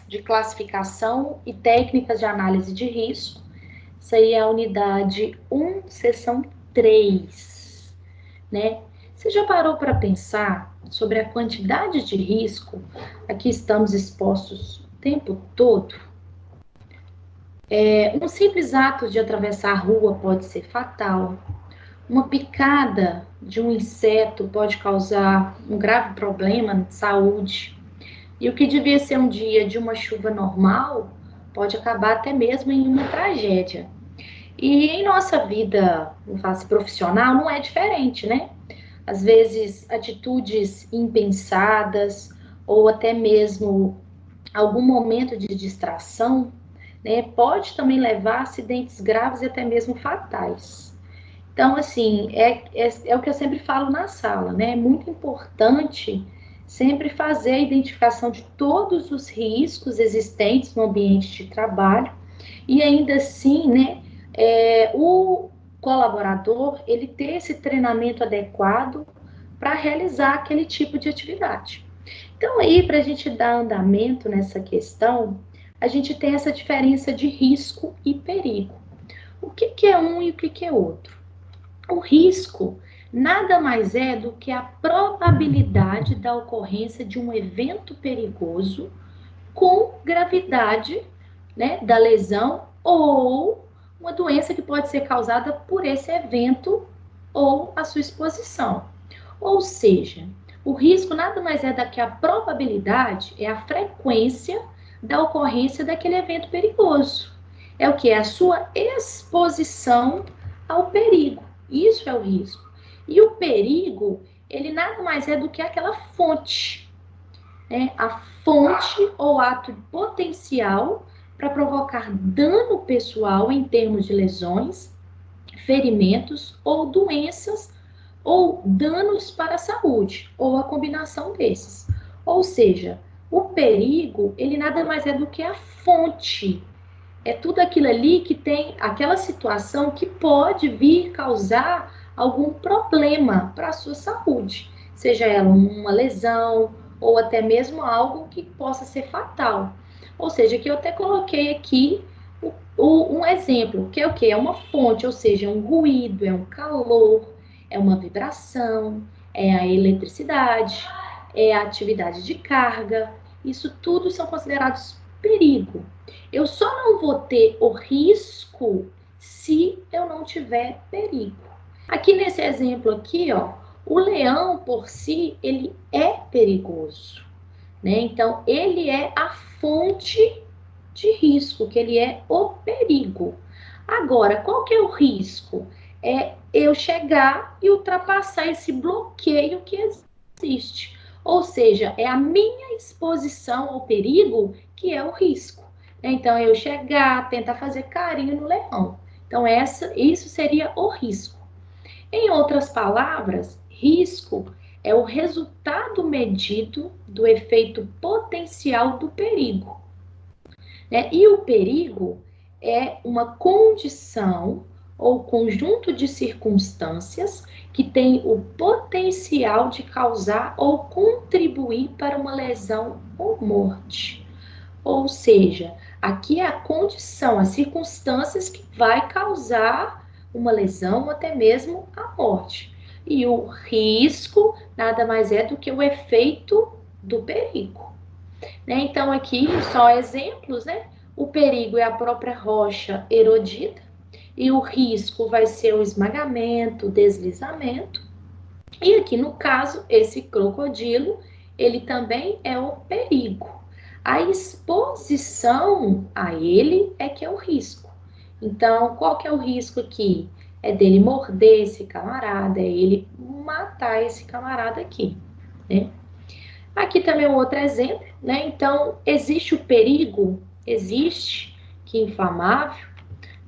de classificação e técnicas de análise de risco. Isso aí é a unidade 1, seção 3, né? Você já parou para pensar sobre a quantidade de risco a que estamos expostos o tempo todo? Um simples ato de atravessar a rua pode ser fatal. Uma picada de um inseto pode causar um grave problema de saúde. E o que devia ser um dia de uma chuva normal pode acabar até mesmo em uma tragédia. E em nossa vida, em face profissional, não é diferente, né? Às vezes, atitudes impensadas ou até mesmo algum momento de distração, né, pode também levar a acidentes graves e até mesmo fatais. Então, assim, é o que eu sempre falo na sala, né? É muito importante sempre fazer a identificação de todos os riscos existentes no ambiente de trabalho e ainda assim, né, o colaborador, ele ter esse treinamento adequado para realizar aquele tipo de atividade. Então, aí, para a gente dar andamento nessa questão, a gente tem essa diferença de risco e perigo. O que é um e o que é outro? O risco nada mais é do que a probabilidade da ocorrência de um evento perigoso com gravidade, né, da lesão ou uma doença que pode ser causada por esse evento ou a sua exposição. Ou seja, o risco nada mais é do que a probabilidade, é a frequência da ocorrência daquele evento perigoso. É o que? É a sua exposição ao perigo. Isso é o risco. E o perigo, ele nada mais é do que aquela fonte, né? A fonte ou ato potencial para provocar dano pessoal em termos de lesões, ferimentos ou doenças ou danos para a saúde, ou a combinação desses. Ou seja, o perigo, ele nada mais é do que a fonte. É tudo aquilo ali que tem aquela situação que pode vir causar algum problema para a sua saúde, seja ela uma lesão ou até mesmo algo que possa ser fatal. Ou seja, que eu até coloquei aqui um exemplo, que é o que? É uma fonte, ou seja, é um ruído, é um calor, é uma vibração, é a eletricidade, é a atividade de carga. Isso tudo são considerados perigo. Eu só não vou ter o risco se eu não tiver perigo. Aqui nesse exemplo aqui, ó, o leão por si, ele é perigoso, né? Então, ele é a fonte de risco, que ele é o perigo. Agora, qual que é o risco? É eu chegar e ultrapassar esse bloqueio que existe. Ou seja, é a minha exposição ao perigo que é o risco. Então, eu chegar, tentar fazer carinho no leão. Então, isso seria o risco. Em outras palavras, risco é o resultado medido do efeito potencial do perigo, né? E o perigo é uma condição ou conjunto de circunstâncias que tem o potencial de causar ou contribuir para uma lesão ou morte. Ou seja, aqui é a condição, as circunstâncias que vai causar uma lesão ou até mesmo a morte. E o risco nada mais é do que o efeito do perigo, né? Então, aqui só exemplos, né? O perigo é a própria rocha erodida e o risco vai ser o esmagamento, o deslizamento. E aqui no caso, esse crocodilo, ele também é o perigo. A exposição a ele é que é o risco. Então, qual que é o risco aqui? É dele morder esse camarada, é ele matar esse camarada aqui, né? Aqui também é um outro exemplo, né? Então, existe o perigo? Existe, que inflamável.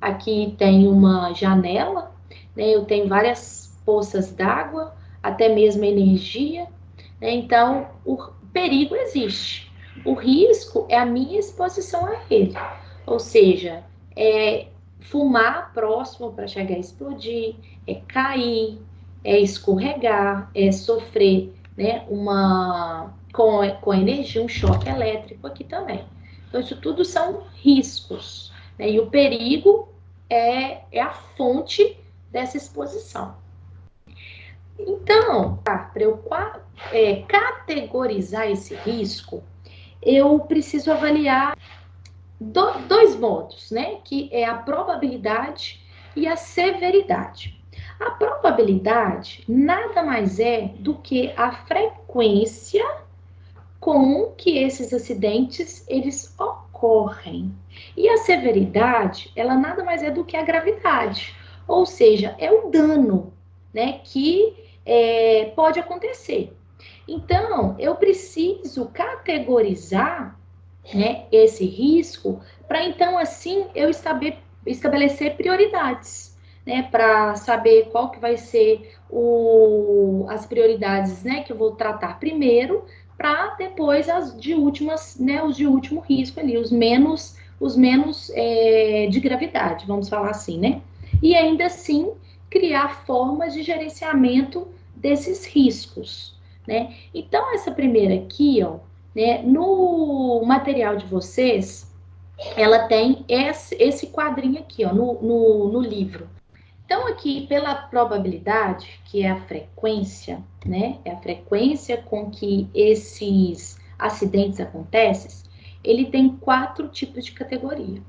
Aqui tem uma janela, né? Eu tenho várias poças d'água, até mesmo energia, né? Então, o perigo existe. O risco é a minha exposição a ele. Ou seja, é fumar próximo para chegar a explodir, é cair, é escorregar, é sofrer, né, com energia, um choque elétrico aqui também. Então, isso tudo são riscos, né? E o perigo é a fonte dessa exposição. Então, para eu categorizar esse risco, eu preciso avaliar dois modos, né? Que é a probabilidade e a severidade. A probabilidade nada mais é do que a frequência com que esses acidentes eles ocorrem. E a severidade, ela nada mais é do que a gravidade, ou seja, é o dano, né, que pode acontecer. Então, eu preciso categorizar, né, esse risco para então assim eu estabelecer prioridades, né, para saber qual que vai ser as prioridades, né, que eu vou tratar primeiro, para depois as de últimas, né, os de último risco ali, os menos de gravidade, vamos falar assim, né? E ainda assim criar formas de gerenciamento desses riscos, né? Então essa primeira aqui, ó, né, no material de vocês, ela tem esse quadrinho aqui, ó, no livro. Então, aqui, pela probabilidade, que é a frequência, né? É a frequência com que esses acidentes acontecem, ele tem 4 tipos de categoria.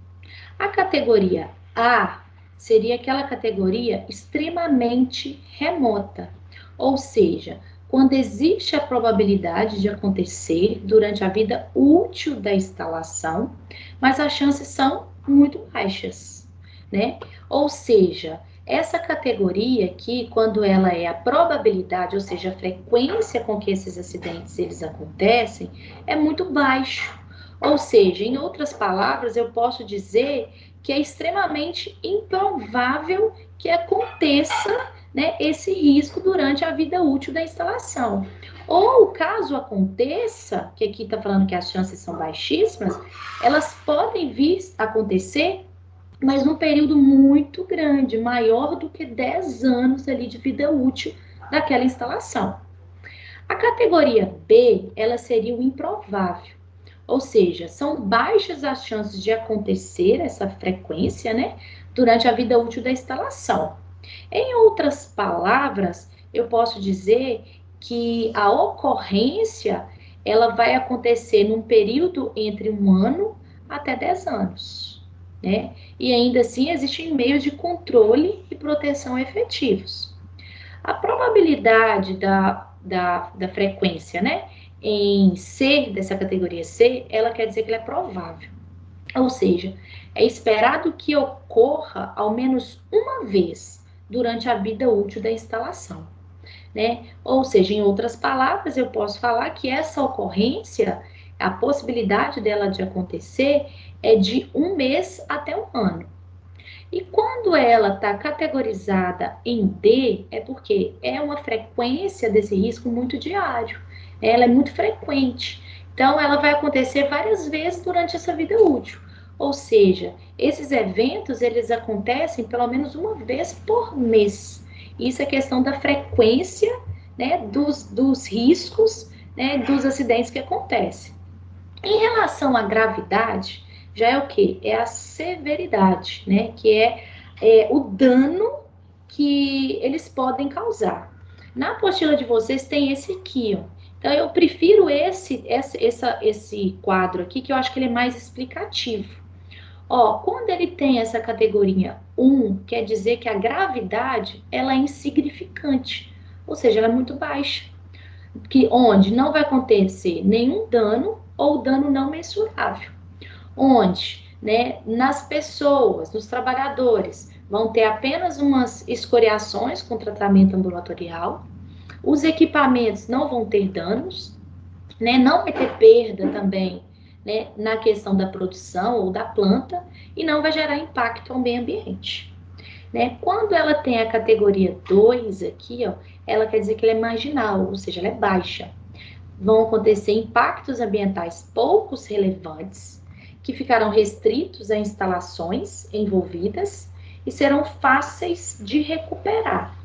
A categoria A seria aquela categoria extremamente remota, ou seja, quando existe a probabilidade de acontecer durante a vida útil da instalação, mas as chances são muito baixas, né? Ou seja, essa categoria aqui, quando ela é a probabilidade, ou seja, a frequência com que esses acidentes eles acontecem, é muito baixo. Ou seja, em outras palavras, eu posso dizer que é extremamente improvável que aconteça, né, esse risco durante a vida útil da instalação. Ou caso aconteça, que aqui está falando que as chances são baixíssimas, elas podem vir a acontecer, mas num período muito grande, maior do que 10 anos ali de vida útil daquela instalação. A categoria B, ela seria o improvável. Ou seja, são baixas as chances de acontecer essa frequência, né, durante a vida útil da instalação. Em outras palavras, eu posso dizer que a ocorrência ela vai acontecer num período entre 1 ano até 10 anos, né? E ainda assim existem meios de controle e proteção efetivos. A probabilidade da frequência, né, em ser dessa categoria C, ela quer dizer que ela é provável. Ou seja, é esperado que ocorra ao menos uma vez durante a vida útil da instalação, né? Ou seja, em outras palavras, eu posso falar que essa ocorrência, a possibilidade dela de acontecer é de 1 mês até 1 ano. E quando ela está categorizada em D, é porque é uma frequência desse risco muito diário. Ela é muito frequente. Então, ela vai acontecer várias vezes durante essa vida útil. Ou seja, esses eventos, eles acontecem pelo menos uma vez por mês. Isso é questão da frequência, né, dos riscos, né, dos acidentes que acontecem. Em relação à gravidade, já é o que? É a severidade, né? Que é o dano que eles podem causar. Na apostila de vocês tem esse aqui, ó. Então, eu prefiro esse quadro aqui, que eu acho que ele é mais explicativo. Ó, quando ele tem essa categoria 1, quer dizer que a gravidade, ela é insignificante. Ou seja, ela é muito baixa, onde não vai acontecer nenhum dano ou dano não mensurável. Onde, né, nas pessoas, nos trabalhadores, vão ter apenas umas escoriações com tratamento ambulatorial, os equipamentos não vão ter danos, né, não vai ter perda também, né, na questão da produção ou da planta, e não vai gerar impacto ao meio ambiente. Né? Quando ela tem a categoria 2 aqui, ó, ela quer dizer que ela é marginal, ou seja, ela é baixa. Vão acontecer impactos ambientais poucos relevantes, que ficarão restritos a instalações envolvidas e serão fáceis de recuperar.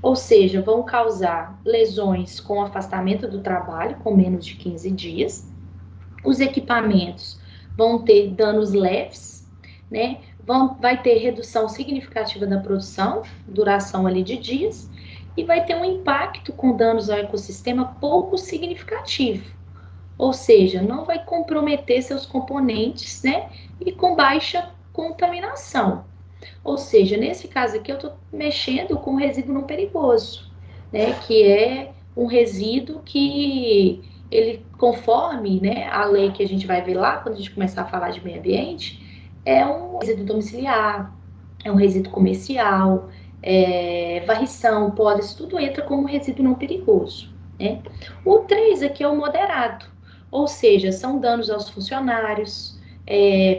Ou seja, vão causar lesões com afastamento do trabalho, com menos de 15 dias. Os equipamentos vão ter danos leves, né? Vai ter redução significativa da produção, duração ali de dias, e vai ter um impacto com danos ao ecossistema pouco significativo. Ou seja, não vai comprometer seus componentes, né? E com baixa contaminação. Ou seja, nesse caso aqui eu estou mexendo com resíduo não perigoso, né? Que é um resíduo que ele, conforme, né, a lei que a gente vai ver lá quando a gente começar a falar de meio ambiente, é um resíduo domiciliar, é um resíduo comercial, varrição, podas, tudo entra como resíduo não perigoso, né? O 3 aqui é o moderado, ou seja, são danos aos funcionários,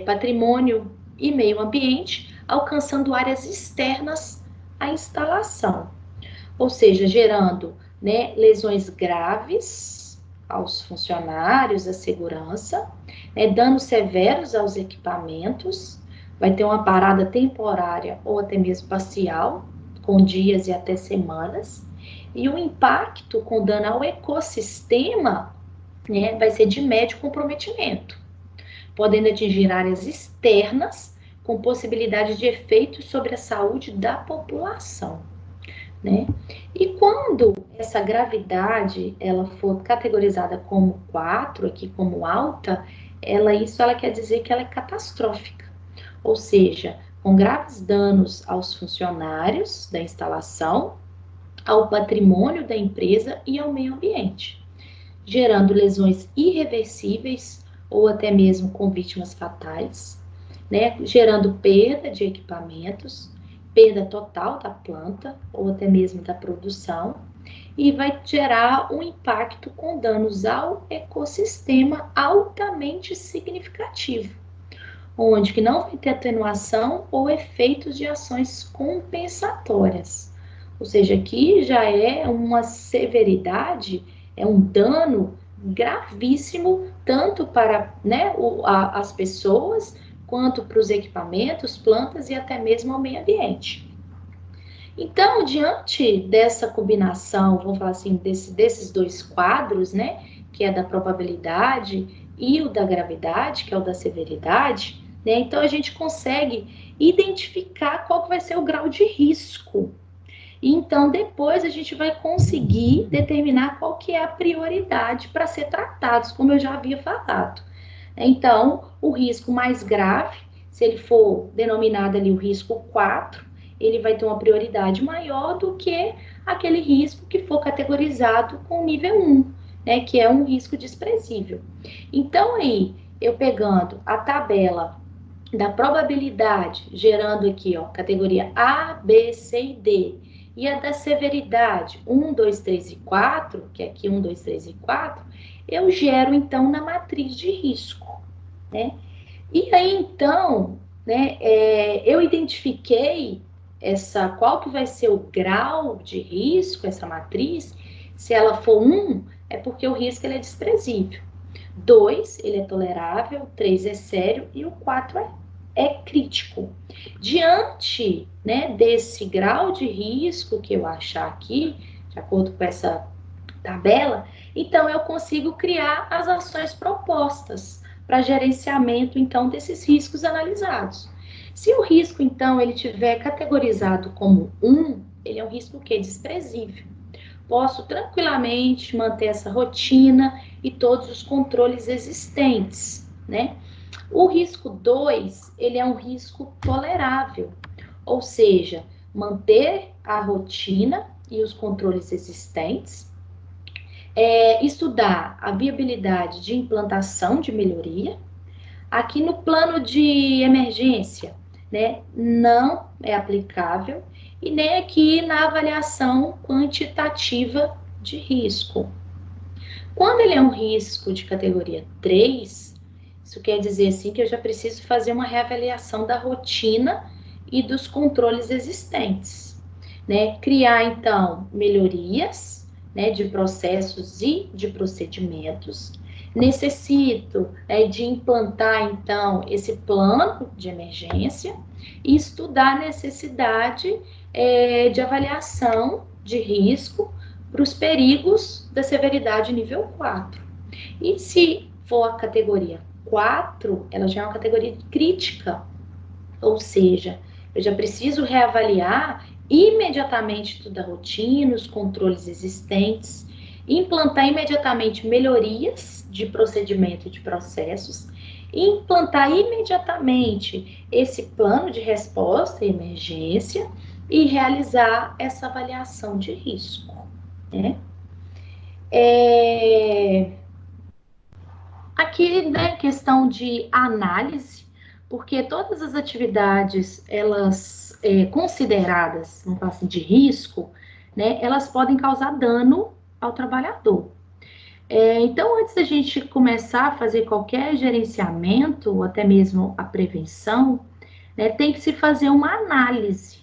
patrimônio e meio ambiente, alcançando áreas externas à instalação, ou seja, gerando, né, lesões graves aos funcionários, à segurança, né, danos severos aos equipamentos, vai ter uma parada temporária ou até mesmo parcial, com dias e até semanas, e o impacto com dano ao ecossistema, né, vai ser de médio comprometimento, podendo atingir áreas externas com possibilidade de efeitos sobre a saúde da população, né? E quando essa gravidade ela for categorizada como 4, aqui como alta, isso ela quer dizer que ela é catastrófica, ou seja, com graves danos aos funcionários da instalação, ao patrimônio da empresa e ao meio ambiente, gerando lesões irreversíveis ou até mesmo com vítimas fatais, né? Gerando perda de equipamentos, perda total da planta ou até mesmo da produção, e vai gerar um impacto com danos ao ecossistema altamente significativo, onde que não vai ter atenuação ou efeitos de ações compensatórias. Ou seja, aqui já é uma severidade, é um dano gravíssimo, tanto para, né, as pessoas, quanto para os equipamentos, plantas e até mesmo ao meio ambiente. Então, diante dessa combinação, vamos falar assim, desses dois quadros, né, que é da probabilidade e o da gravidade, que é o da severidade, né, então a gente consegue identificar qual que vai ser o grau de risco. E então, depois a gente vai conseguir determinar qual que é a prioridade para ser tratados, como eu já havia falado. Então, o risco mais grave, se ele for denominado ali o risco 4, ele vai ter uma prioridade maior do que aquele risco que for categorizado com nível 1, né, que é um risco desprezível. Então, aí, eu pegando a tabela da probabilidade, gerando aqui, ó, categoria A, B, C e D, e a da severidade, 1, 2, 3 e 4, que é aqui 1, 2, 3 e 4, eu gero, então, na matriz de risco, né? E aí, então, né, eu identifiquei qual que vai ser o grau de risco, essa matriz. Se ela for 1, é porque o risco ele é desprezível. 2, ele é tolerável. 3 é sério. E o 4 é crítico. Diante, né, desse grau de risco que eu achar aqui, de acordo com essa tabela, então eu consigo criar as ações propostas para gerenciamento, então, desses riscos analisados. Se o risco, então, ele tiver categorizado como 1, ele é um risco que é desprezível. Posso tranquilamente manter essa rotina e todos os controles existentes, né? O risco 2, ele é um risco tolerável, ou seja, manter a rotina e os controles existentes, estudar a viabilidade de implantação de melhoria. Aqui no plano de emergência, né, não é aplicável, e nem aqui na avaliação quantitativa de risco. Quando ele é um risco de categoria 3, isso quer dizer assim que eu já preciso fazer uma reavaliação da rotina e dos controles existentes, né? Criar então melhorias, né, de processos e de procedimentos. Necessito, né, de implantar então esse plano de emergência e estudar a necessidade de avaliação de risco para os perigos da severidade nível 4. E se for a categoria 4, ela já é uma categoria crítica, ou seja, eu já preciso reavaliar imediatamente toda a rotina, os controles existentes, implantar imediatamente melhorias de procedimento e de processos, implantar imediatamente esse plano de resposta e emergência e realizar essa avaliação de risco, né? Aqui, né, questão de análise, porque todas as atividades, elas consideradas, vamos falar assim, de risco, né, elas podem causar dano ao trabalhador. Então, antes da gente começar a fazer qualquer gerenciamento, ou até mesmo a prevenção, né, tem que se fazer uma análise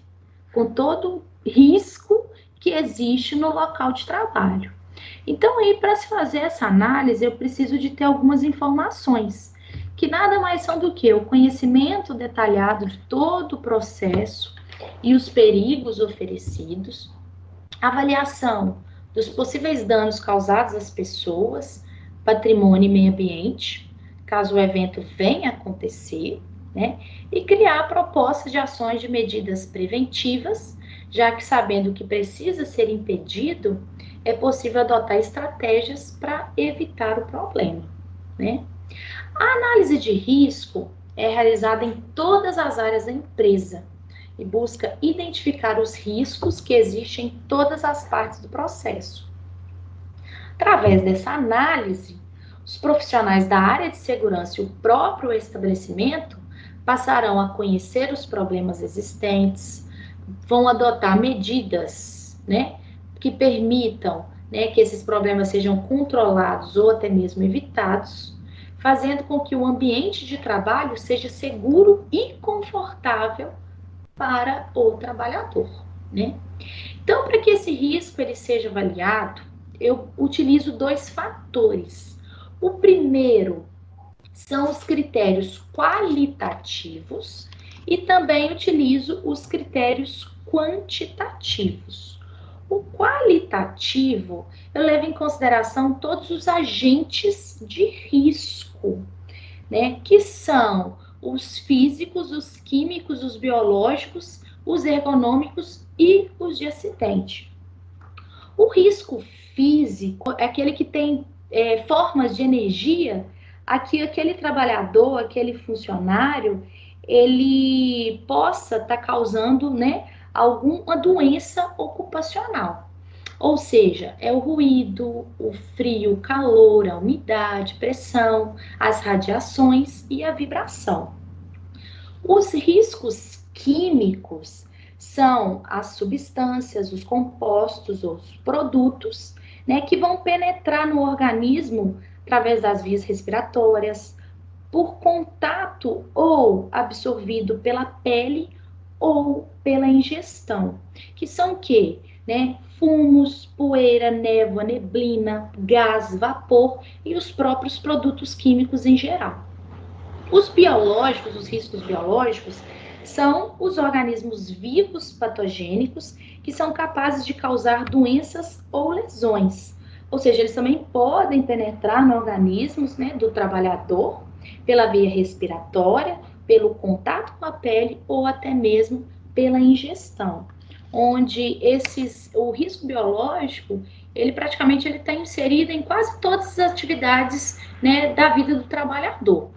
com todo o risco que existe no local de trabalho. Então, aí, para se fazer essa análise, eu preciso de ter algumas informações, que nada mais são do que o conhecimento detalhado de todo o processo e os perigos oferecidos, avaliação dos possíveis danos causados às pessoas, patrimônio e meio ambiente, caso o evento venha a acontecer, né? E criar propostas de ações de medidas preventivas, já que sabendo o que precisa ser impedido, é possível adotar estratégias para evitar o problema, né? A análise de risco é realizada em todas as áreas da empresa e busca identificar os riscos que existem em todas as partes do processo. Através dessa análise, os profissionais da área de segurança e o próprio estabelecimento passarão a conhecer os problemas existentes, vão adotar medidas, né, que permitam, né, que esses problemas sejam controlados ou até mesmo evitados, fazendo com que o ambiente de trabalho seja seguro e confortável para o trabalhador, né? Então, para que esse risco ele seja avaliado, eu utilizo dois fatores. O primeiro são os critérios qualitativos e também utilizo os critérios quantitativos. O qualitativo, eu levo em consideração todos os agentes de risco, né, que são os físicos, os químicos, os biológicos, os ergonômicos e os de acidente. O risco físico é aquele que tem formas de energia a que aquele trabalhador, aquele funcionário, ele possa estar causando, né, alguma doença ocupacional. Ou seja, é o ruído, o frio, o calor, a umidade, pressão, as radiações e a vibração. Os riscos químicos são as substâncias, os compostos, os produtos, né, que vão penetrar no organismo através das vias respiratórias, por contato ou absorvido pela pele ou pela ingestão, que são o quê? Né? Fumos, poeira, névoa, neblina, gás, vapor e os próprios produtos químicos em geral. Os biológicos, os riscos biológicos, são os organismos vivos patogênicos que são capazes de causar doenças ou lesões. Ou seja, eles também podem penetrar no organismo, né, do trabalhador pela via respiratória, pelo contato com a pele ou até mesmo pela ingestão. Onde o risco biológico, ele praticamente está inserido em quase todas as atividades, né, da vida do trabalhador.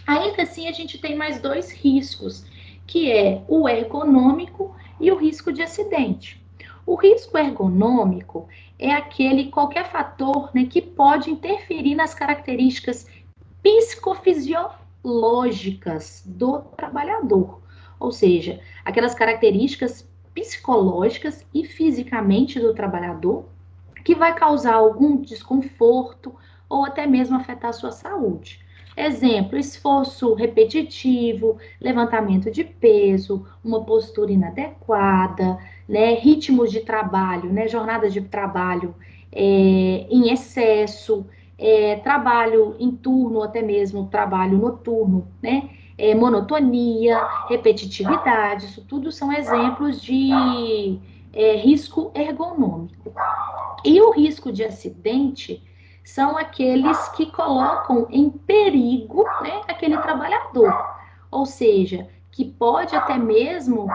Ainda assim, a gente tem mais dois riscos, que é o ergonômico e o risco de acidente. O risco ergonômico é qualquer fator, né, que pode interferir nas características psicofisiológicas do trabalhador, ou seja, aquelas características psicológicas e fisicamente do trabalhador que vai causar algum desconforto ou até mesmo afetar a sua saúde. Exemplo, esforço repetitivo, levantamento de peso, uma postura inadequada, né, ritmos de trabalho, né, jornadas de trabalho em excesso, trabalho em turno, ou até mesmo trabalho noturno, né, monotonia, repetitividade, isso tudo são exemplos de risco ergonômico. E o risco de acidente são aqueles que colocam em perigo, né, aquele trabalhador. Ou seja, que pode até mesmo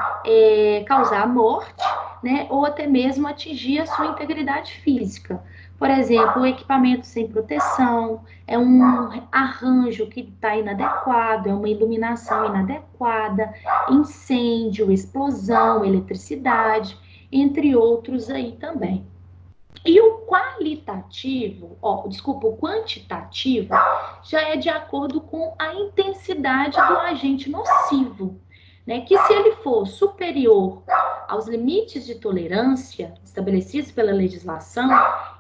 causar morte, né, ou até mesmo atingir a sua integridade física. Por exemplo, o equipamento sem proteção, é um arranjo que está inadequado, é uma iluminação inadequada, incêndio, explosão, eletricidade, entre outros aí também. E o qualitativo, desculpa, o quantitativo já é de acordo com a intensidade do agente nocivo, né? Que se ele for superior aos limites de tolerância estabelecidos pela legislação,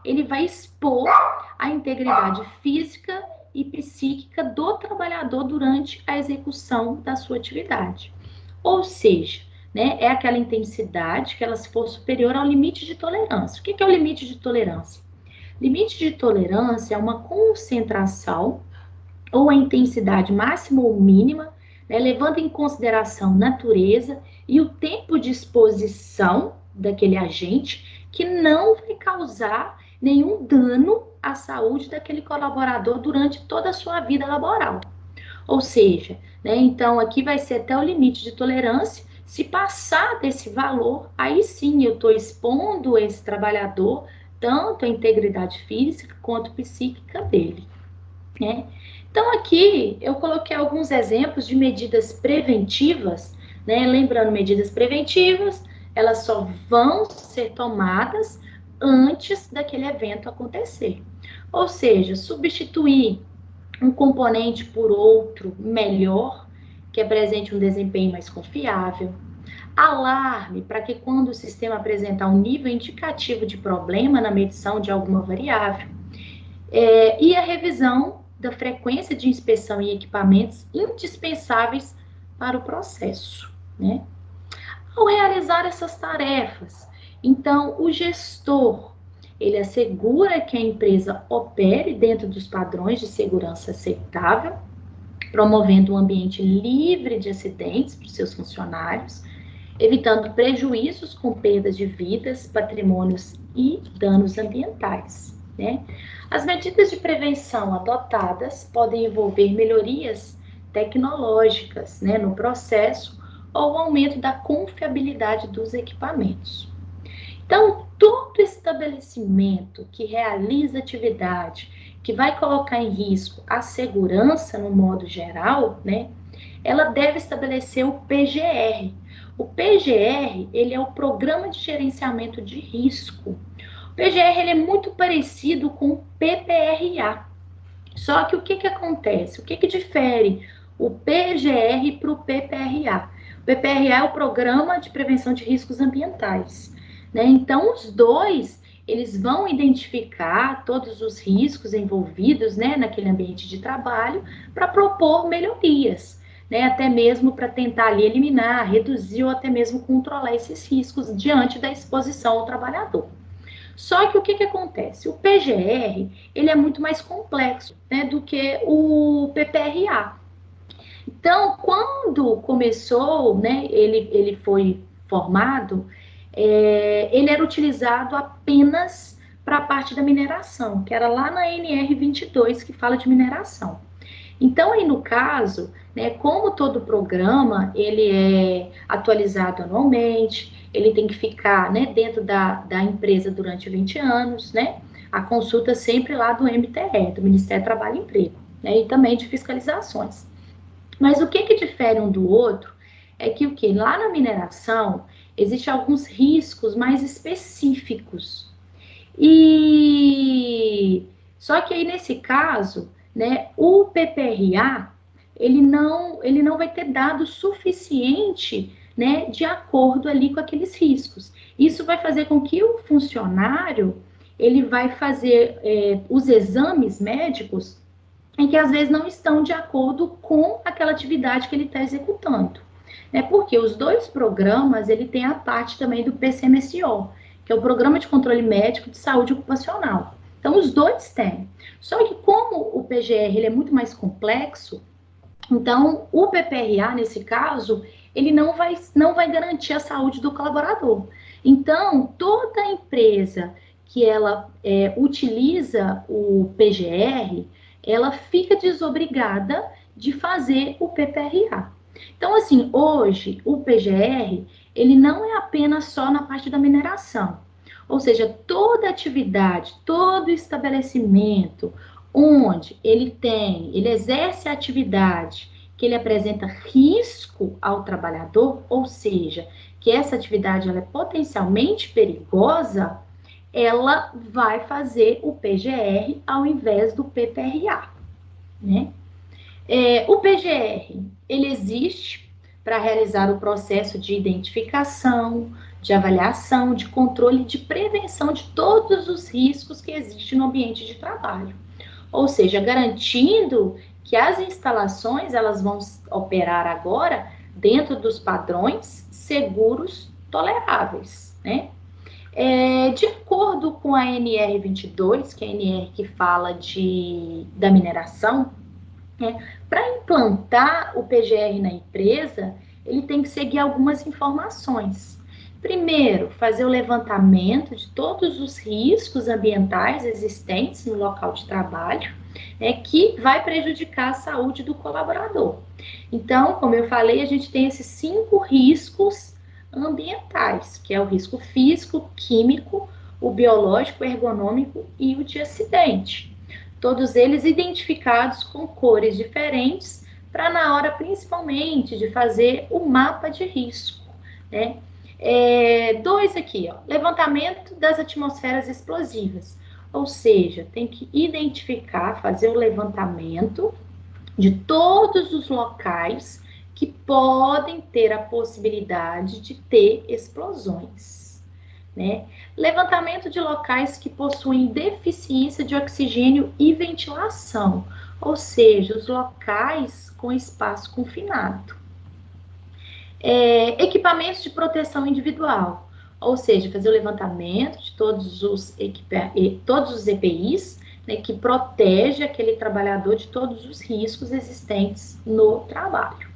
ele vai expor a integridade física e psíquica do trabalhador durante a execução da sua atividade. Ou seja, né, é aquela intensidade que ela se for superior ao limite de tolerância. O que é o limite de tolerância? Limite de tolerância é uma concentração ou a intensidade máxima ou mínima, né, levando em consideração natureza e o tempo de exposição daquele agente que não vai causar nenhum dano à saúde daquele colaborador durante toda a sua vida laboral. Ou seja, né, então aqui vai ser até o limite de tolerância. Se passar desse valor, aí sim eu estou expondo esse trabalhador tanto a integridade física quanto psíquica dele, né? Então aqui eu coloquei alguns exemplos de medidas preventivas, né? Lembrando, medidas preventivas, elas só vão ser tomadas antes daquele evento acontecer. Ou seja, substituir um componente por outro melhor, que apresente um desempenho mais confiável. Alarme, para que quando o sistema apresentar um nível indicativo de problema na medição de alguma variável. E a revisão da frequência de inspeção em equipamentos indispensáveis para o processo, né? Ao realizar essas tarefas, então o gestor ele assegura que a empresa opere dentro dos padrões de segurança aceitável, promovendo um ambiente livre de acidentes para os seus funcionários, evitando prejuízos com perdas de vidas, patrimônios e danos ambientais, né? As medidas de prevenção adotadas podem envolver melhorias tecnológicas, né, no processo ou o aumento da confiabilidade dos equipamentos. Então, todo estabelecimento que realiza atividade que vai colocar em risco a segurança no modo geral, né, ela deve estabelecer o PGR. O PGR, ele é o Programa de Gerenciamento de Risco. O PGR, ele é muito parecido com o PPRA. Só que o que acontece? O que difere o PGR para o PPRA? O PPRA é o Programa de Prevenção de Riscos Ambientais, né? Então, os dois, eles vão identificar todos os riscos envolvidos, né, naquele ambiente de trabalho para propor melhorias, né, até mesmo para tentar ali eliminar, reduzir ou até mesmo controlar esses riscos diante da exposição ao trabalhador. Só que o que acontece? O PGR, ele é muito mais complexo, né, do que o PPRA. Então, quando começou, né, ele foi formado, ele era utilizado apenas para a parte da mineração, que era lá na NR 22, que fala de mineração. Então, aí no caso, né, como todo programa, ele é atualizado anualmente, ele tem que ficar, né, dentro da empresa durante 20 anos, né, a consulta sempre lá do MTE, do Ministério do Trabalho e Emprego, né, e também de fiscalizações. Mas o que difere um do outro é que o que? Lá na mineração, existem alguns riscos mais específicos. E só que aí nesse caso, né, o PPRA, ele não vai ter dado suficiente, né, de acordo ali com aqueles riscos. Isso vai fazer com que o funcionário, ele vai fazer os exames médicos em que às vezes não estão de acordo com aquela atividade que ele está executando, né? Porque os dois programas, ele tem a parte também do PCMSO, que é o Programa de Controle Médico de Saúde Ocupacional. Então, os dois têm. Só que como o PGR ele é muito mais complexo, então o PPRA, nesse caso, ele não vai garantir a saúde do colaborador. Então, toda empresa que ela utiliza o PGR, ela fica desobrigada de fazer o PPRA. Então, assim, hoje, o PGR, ele não é apenas só na parte da mineração. Ou seja, toda atividade, todo estabelecimento onde ele exerce a atividade que ele apresenta risco ao trabalhador, ou seja, que essa atividade ela é potencialmente perigosa, ela vai fazer o PGR ao invés do PPRA, né? O PGR, ele existe para realizar o processo de identificação, de avaliação, de controle e de prevenção de todos os riscos que existem no ambiente de trabalho. Ou seja, garantindo que as instalações elas vão operar agora dentro dos padrões seguros toleráveis, né? De acordo com a NR22, que é a NR que fala da mineração, para implantar o PGR na empresa, ele tem que seguir algumas informações. Primeiro, fazer o levantamento de todos os riscos ambientais existentes no local de trabalho, que vai prejudicar a saúde do colaborador. Então, como eu falei, a gente tem esses 5 riscos ambientais, que é o risco físico, químico, o biológico, ergonômico e o de acidente. Todos eles identificados com cores diferentes, para na hora, principalmente, de fazer o mapa de risco, né? 2 aqui, ó, levantamento das atmosferas explosivas, ou seja, tem que identificar, fazer o levantamento de todos os locais que podem ter a possibilidade de ter explosões, né? Levantamento de locais que possuem deficiência de oxigênio e ventilação, ou seja, os locais com espaço confinado. Equipamentos de proteção individual, ou seja, fazer o levantamento de todos os EPIs, né, que protege aquele trabalhador de todos os riscos existentes no trabalho,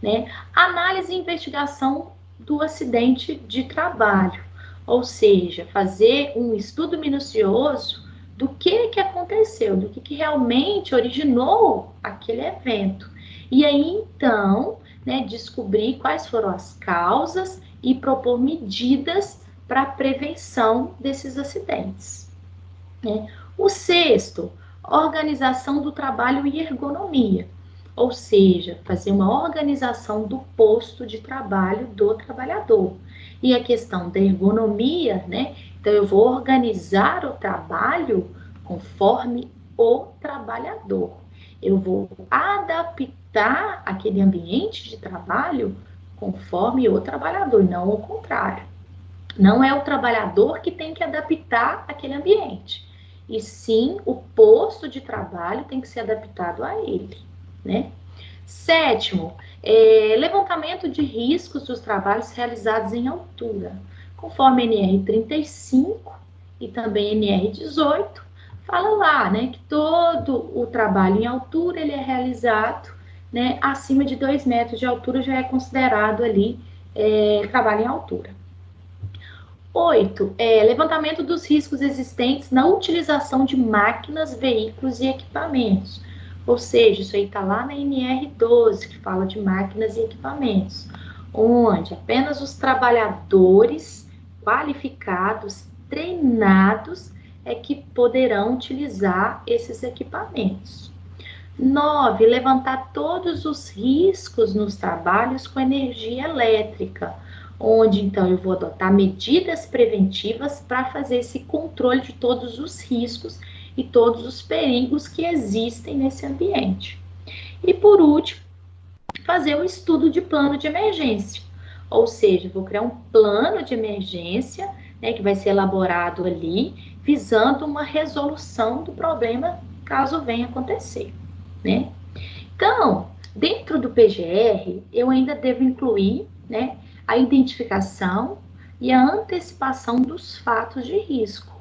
né? Análise e investigação do acidente de trabalho, ou seja, fazer um estudo minucioso do que aconteceu, do que realmente originou aquele evento. E aí, então, né, descobrir quais foram as causas e propor medidas para a prevenção desses acidentes, né? O 6º, organização do trabalho e ergonomia, ou seja, fazer uma organização do posto de trabalho do trabalhador. E a questão da ergonomia, né? Então, eu vou organizar o trabalho conforme o trabalhador. Eu vou adaptar aquele ambiente de trabalho conforme o trabalhador, não o contrário. Não é o trabalhador que tem que adaptar aquele ambiente, e sim o posto de trabalho tem que ser adaptado a ele, né? 7º, levantamento de riscos dos trabalhos realizados em altura, conforme NR35 e também NR18, fala lá, né, que todo o trabalho em altura ele é realizado, né, acima de 2 metros de altura já é considerado ali trabalho em altura. 8, levantamento dos riscos existentes na utilização de máquinas, veículos e equipamentos. Ou seja, isso aí está lá na NR12, que fala de máquinas e equipamentos, onde apenas os trabalhadores qualificados, treinados, que poderão utilizar esses equipamentos. 9, levantar todos os riscos nos trabalhos com energia elétrica, onde então eu vou adotar medidas preventivas para fazer esse controle de todos os riscos e todos os perigos que existem nesse ambiente. E por último, fazer um estudo de plano de emergência, ou seja, vou criar um plano de emergência, né, que vai ser elaborado ali, visando uma resolução do problema caso venha acontecer, né? Então, dentro do PGR, eu ainda devo incluir, né, a identificação e a antecipação dos fatos de risco,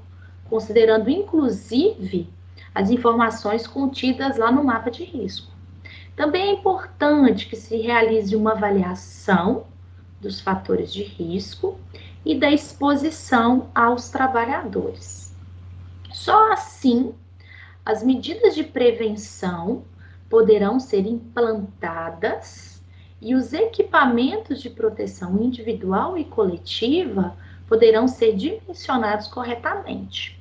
considerando inclusive as informações contidas lá no mapa de risco. Também é importante que se realize uma avaliação dos fatores de risco e da exposição aos trabalhadores. Só assim as medidas de prevenção poderão ser implantadas e os equipamentos de proteção individual e coletiva poderão ser dimensionados corretamente.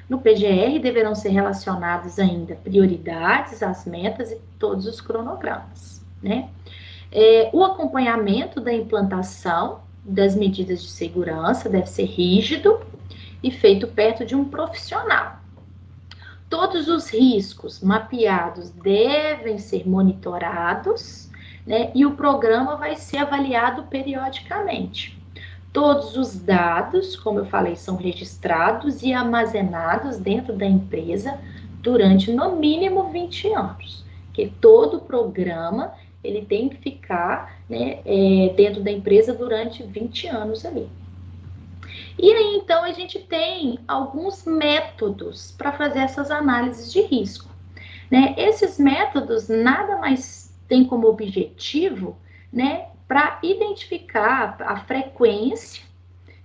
No PGR deverão ser relacionados ainda prioridades, as metas e todos os cronogramas, né? O acompanhamento da implantação das medidas de segurança deve ser rígido e feito perto de um profissional. Todos os riscos mapeados devem ser monitorados, né? E o programa vai ser avaliado periodicamente. Todos os dados, como eu falei, são registrados e armazenados dentro da empresa durante no mínimo 20 anos. Porque todo o programa ele tem que ficar, né, dentro da empresa durante 20 anos ali. E aí, então, a gente tem alguns métodos para fazer essas análises de risco, né? Esses métodos nada mais têm como objetivo, né, para identificar a frequência,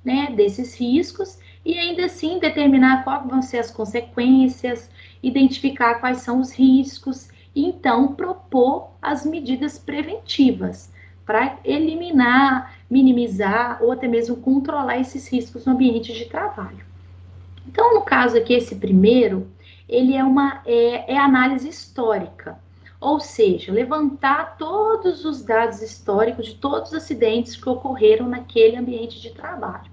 né, desses riscos e ainda assim determinar quais vão ser as consequências, identificar quais são os riscos e então propor as medidas preventivas para eliminar, minimizar ou até mesmo controlar esses riscos no ambiente de trabalho. Então, no caso aqui, esse primeiro, ele é análise histórica, ou seja, levantar todos os dados históricos de todos os acidentes que ocorreram naquele ambiente de trabalho.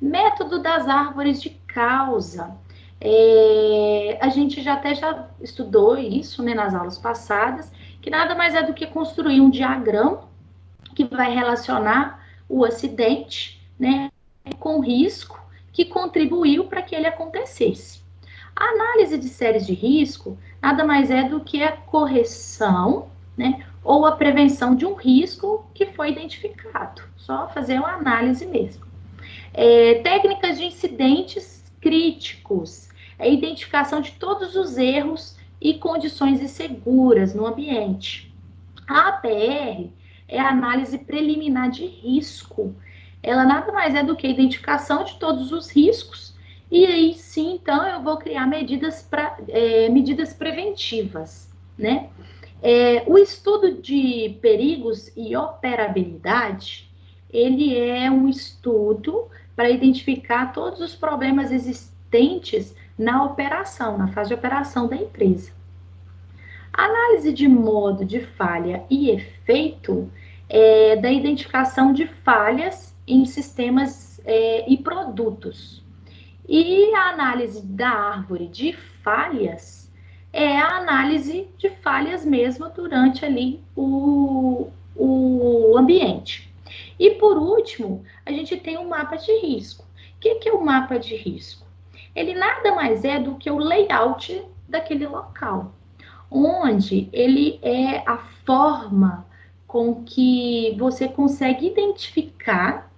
Método das árvores de causa. A gente já estudou isso, né, nas aulas passadas, que nada mais é do que construir um diagrama que vai relacionar o acidente, né, com o risco que contribuiu para que ele acontecesse. A análise de séries de risco nada mais é do que a correção, né, ou a prevenção de um risco que foi identificado. Só fazer uma análise mesmo. Técnicas de incidentes críticos, a identificação de todos os erros e condições inseguras no ambiente. A APR é a análise preliminar de risco. Ela nada mais é do que a identificação de todos os riscos e aí sim, então, eu vou criar medidas preventivas, né? O estudo de perigos e operabilidade, ele é um estudo para identificar todos os problemas existentes na operação, na fase de operação da empresa. Análise de modo de falha e efeito da identificação de falhas em sistemas e produtos. E a análise da árvore de falhas é a análise de falhas mesmo durante ali o ambiente. E por último, a gente tem um mapa de risco. O que é o mapa de risco? Ele nada mais é do que o layout daquele local, onde ele é a forma com que você consegue identificar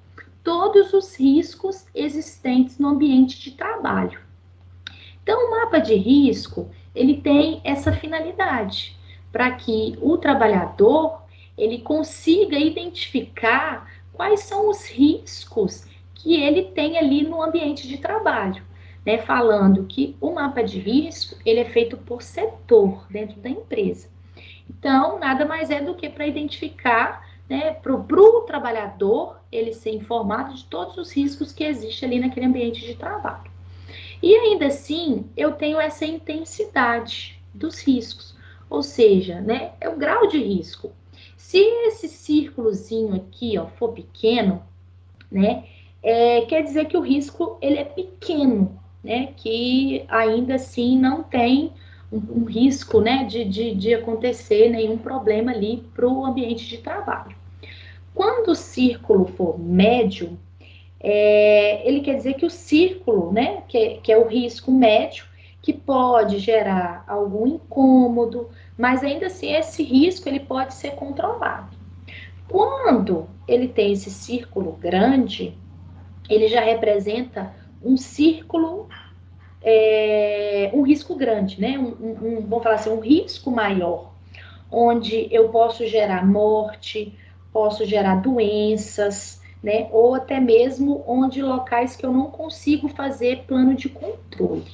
todos os riscos existentes no ambiente de trabalho. Então, o mapa de risco, ele tem essa finalidade, para que o trabalhador, ele consiga identificar quais são os riscos que ele tem ali no ambiente de trabalho, né? Falando que o mapa de risco, ele é feito por setor dentro da empresa. Então, nada mais é do que para identificar, né, para o trabalhador, ele ser informado de todos os riscos que existem ali naquele ambiente de trabalho. E ainda assim, eu tenho essa intensidade dos riscos, ou seja, né, é o grau de risco. Se esse círculozinho aqui, ó, for pequeno, né, quer dizer que o risco ele é pequeno, né, que ainda assim não tem um risco, né, de acontecer nenhum problema ali para o ambiente de trabalho. Quando o círculo for médio, ele quer dizer que o círculo, né, que é o risco médio, que pode gerar algum incômodo, mas ainda assim esse risco ele pode ser controlado. Quando ele tem esse círculo grande, ele já representa um círculo, um risco grande, né? Vamos falar assim, um risco maior, onde eu posso gerar morte, posso gerar doenças, né? Ou até mesmo onde locais que eu não consigo fazer plano de controle.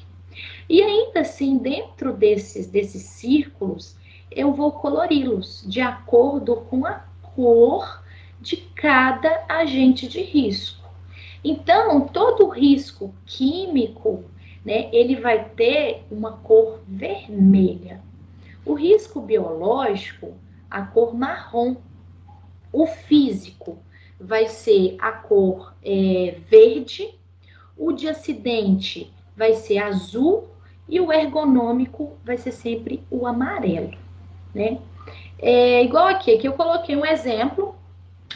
E ainda assim, dentro desses círculos, eu vou colori-los de acordo com a cor de cada agente de risco. Então, todo risco químico, né, ele vai ter uma cor vermelha. O risco biológico, a cor marrom. O físico vai ser a cor verde. O de acidente vai ser azul e o ergonômico vai ser sempre o amarelo, né? Igual aqui eu coloquei um exemplo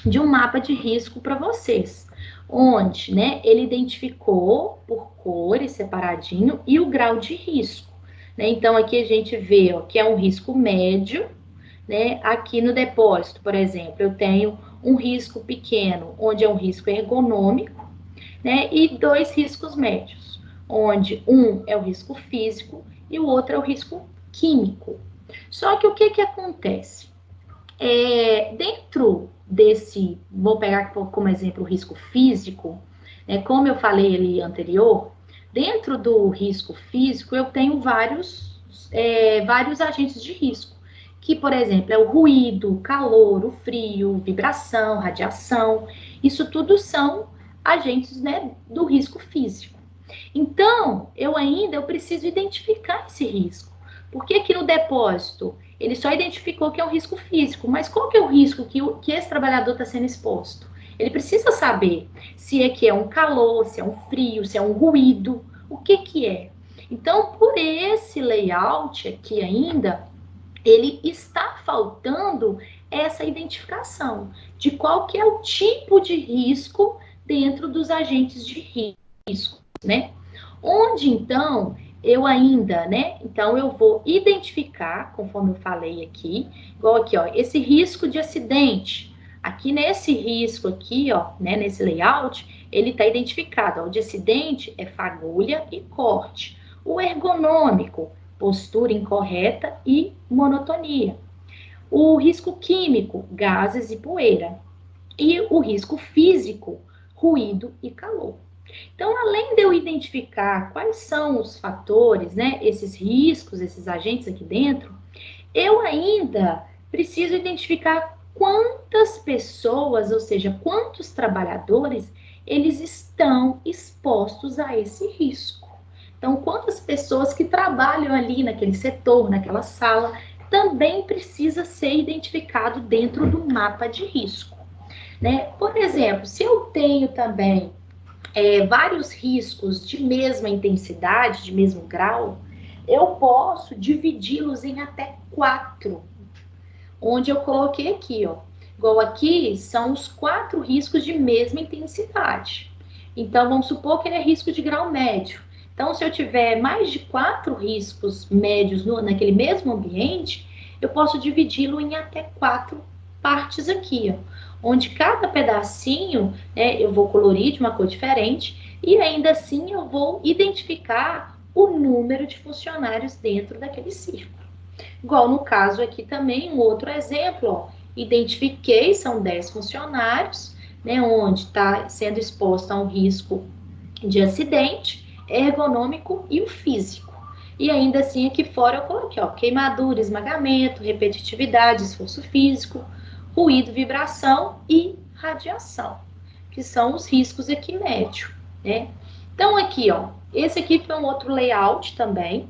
de um mapa de risco para vocês, onde, né, ele identificou por cores separadinho e o grau de risco, né? Então aqui a gente vê, ó, que é um risco médio, né? Aqui no depósito, por exemplo, eu tenho um risco pequeno, onde é um risco ergonômico, né? E dois riscos médios, onde um é o risco físico e o outro é o risco químico. Só que o que acontece? Dentro desse, vou pegar como exemplo o risco físico, né? Como eu falei ali anterior, dentro do risco físico eu tenho vários agentes de risco, que, por exemplo, é o ruído, o calor, o frio, vibração, radiação. Isso tudo são agentes, né, do risco físico. Então, eu preciso identificar esse risco. Por que que no depósito ele só identificou que é um risco físico, mas qual que é o risco que esse trabalhador está sendo exposto? Ele precisa saber se é que é um calor, se é um frio, se é um ruído, o que que é. Então, por esse layout aqui ainda, ele está faltando essa identificação de qual que é o tipo de risco dentro dos agentes de risco, né? Onde, então, eu ainda, né? Então, eu vou identificar, conforme eu falei aqui, igual aqui, ó, esse risco de acidente. Aqui nesse risco aqui, ó, né, nesse layout, ele está identificado, ó, o de acidente é fagulha e corte. O ergonômico, postura incorreta e monotonia. O risco químico, gases e poeira. E o risco físico, ruído e calor. Então, além de eu identificar quais são os fatores, né, esses riscos, esses agentes aqui dentro, eu ainda preciso identificar quantas pessoas, ou seja, quantos trabalhadores, eles estão expostos a esse risco. Então, quantas pessoas que trabalham ali naquele setor, naquela sala, também precisa ser identificado dentro do mapa de risco, né? Por exemplo, se eu tenho também vários riscos de mesma intensidade, de mesmo grau, eu posso dividi-los em até 4, onde eu coloquei aqui, ó. Igual aqui são os 4 riscos de mesma intensidade. Então, vamos supor que ele é risco de grau médio. Então, se eu tiver mais de 4 riscos médios naquele mesmo ambiente, eu posso dividi-lo em até 4 partes aqui, ó, onde cada pedacinho, né, eu vou colorir de uma cor diferente e ainda assim eu vou identificar o número de funcionários dentro daquele círculo. Igual no caso aqui também, um outro exemplo, ó, identifiquei, são 10 funcionários, né, onde está sendo exposto a um risco de acidente, ergonômico e o físico. E ainda assim, aqui fora eu coloquei, ó, queimadura, esmagamento, repetitividade, esforço físico, ruído, vibração e radiação, que são os riscos aqui médio, né? Então, aqui, ó, esse aqui foi um outro layout também,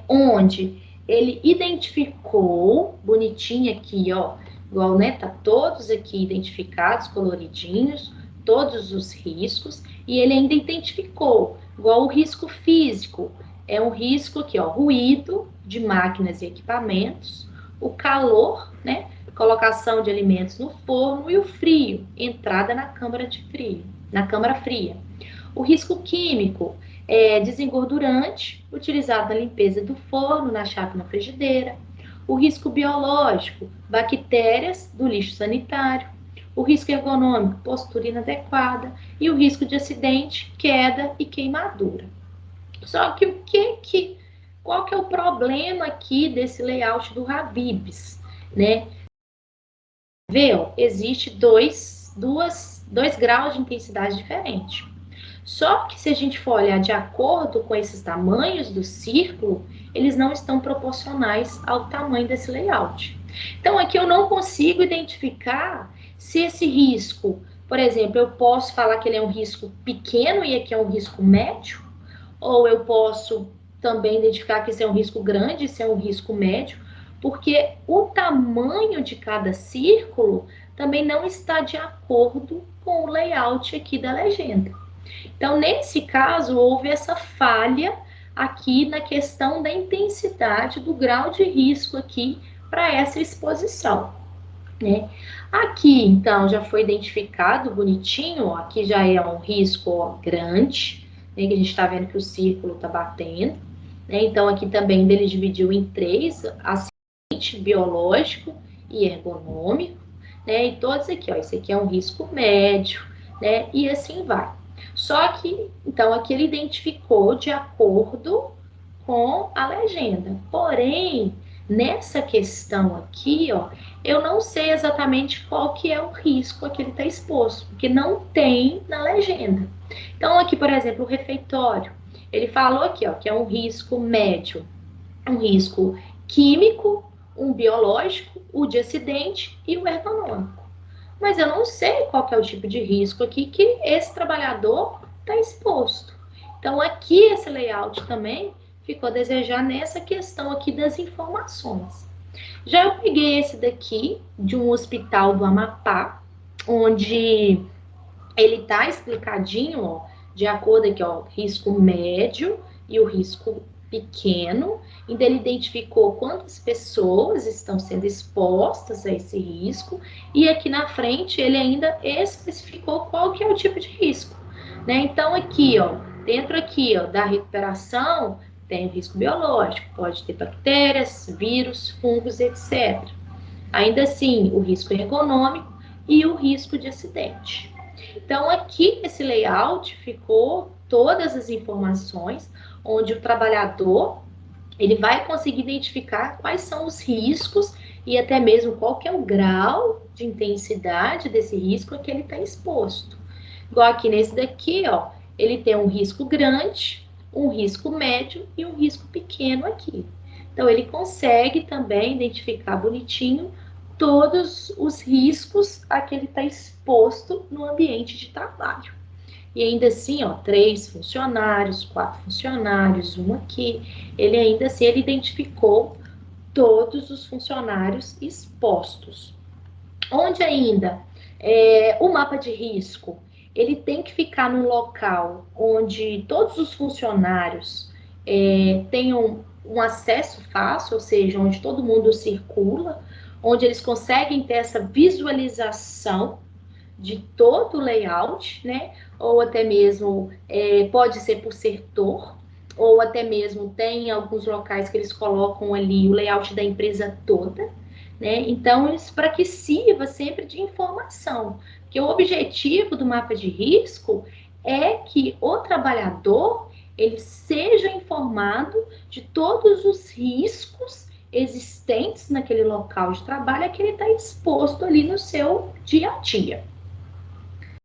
onde ele identificou, bonitinho aqui, ó, igual, né, tá todos aqui identificados, coloridinhos, todos os riscos, e ele ainda identificou, igual o risco físico, é um risco aqui, ó, ruído de máquinas e equipamentos, o calor, né, colocação de alimentos no forno, e o frio, entrada na câmara de frio, na câmara fria. O risco químico é desengordurante, utilizado na limpeza do forno, na chapa e na frigideira. O risco biológico, bactérias do lixo sanitário. O risco ergonômico, postura inadequada. E o risco de acidente, queda e queimadura. Só que qual que é o problema aqui desse layout do Habib's, né? Vê, ó, existe duas dois graus de intensidade diferentes. Só que se a gente for olhar de acordo com esses tamanhos do círculo, eles não estão proporcionais ao tamanho desse layout. Então, aqui eu não consigo identificar se esse risco, por exemplo, eu posso falar que ele é um risco pequeno e aqui é um risco médio, ou eu posso também identificar que esse é um risco grande e esse é um risco médio, porque o tamanho de cada círculo também não está de acordo com o layout aqui da legenda. Então, nesse caso, houve essa falha aqui na questão da intensidade do grau de risco aqui para essa exposição, né? Aqui, então, já foi identificado bonitinho, ó, aqui já é um risco ó, grande, né, que a gente está vendo que o círculo está batendo, né? Então, aqui também ele dividiu em três, acidente biológico e ergonômico, né? E todos aqui, ó, esse aqui é um risco médio, né? E assim vai. Só que, então, aqui ele identificou de acordo com a legenda. Porém, nessa questão aqui, ó, eu não sei exatamente qual que é o risco a que ele está exposto, porque não tem na legenda. Então, aqui, por exemplo, o refeitório, ele falou aqui, ó, que é um risco médio, um risco químico, um biológico, o de acidente e o ergonômico. Mas eu não sei qual que é o tipo de risco aqui que esse trabalhador está exposto. Então, aqui esse layout também ficou a desejar nessa questão aqui das informações. Já eu peguei esse daqui de um hospital do Amapá, onde ele tá explicadinho, ó, de acordo aqui, ó, risco médio e o risco pequeno. Então, ele identificou quantas pessoas estão sendo expostas a esse risco. E aqui na frente, ele ainda especificou qual que é o tipo de risco, né? Então, aqui, ó, dentro aqui, ó, da recuperação, tem o risco biológico, pode ter bactérias, vírus, fungos, etc. Ainda assim, o risco ergonômico e o risco de acidente. Então, aqui nesse layout ficou todas as informações, onde o trabalhador ele vai conseguir identificar quais são os riscos e até mesmo qual que é o grau de intensidade desse risco a que ele está exposto. Igual aqui nesse daqui, ó, ele tem um risco grande, um risco médio e um risco pequeno aqui. Então, ele consegue também identificar bonitinho todos os riscos a que ele está exposto no ambiente de trabalho. E ainda assim, ó, 3 funcionários, 4 funcionários, um aqui, ele ainda assim, ele identificou todos os funcionários expostos. Onde ainda o mapa de risco, ele tem que ficar num local onde todos os funcionários tenham um acesso fácil, ou seja, onde todo mundo circula, onde eles conseguem ter essa visualização de todo o layout, né? Ou até mesmo pode ser por setor, ou até mesmo tem alguns locais que eles colocam ali o layout da empresa toda, né? Então, isso para que sirva sempre de informação, porque o objetivo do mapa de risco é que o trabalhador ele seja informado de todos os riscos existentes naquele local de trabalho a que ele está exposto ali no seu dia a dia.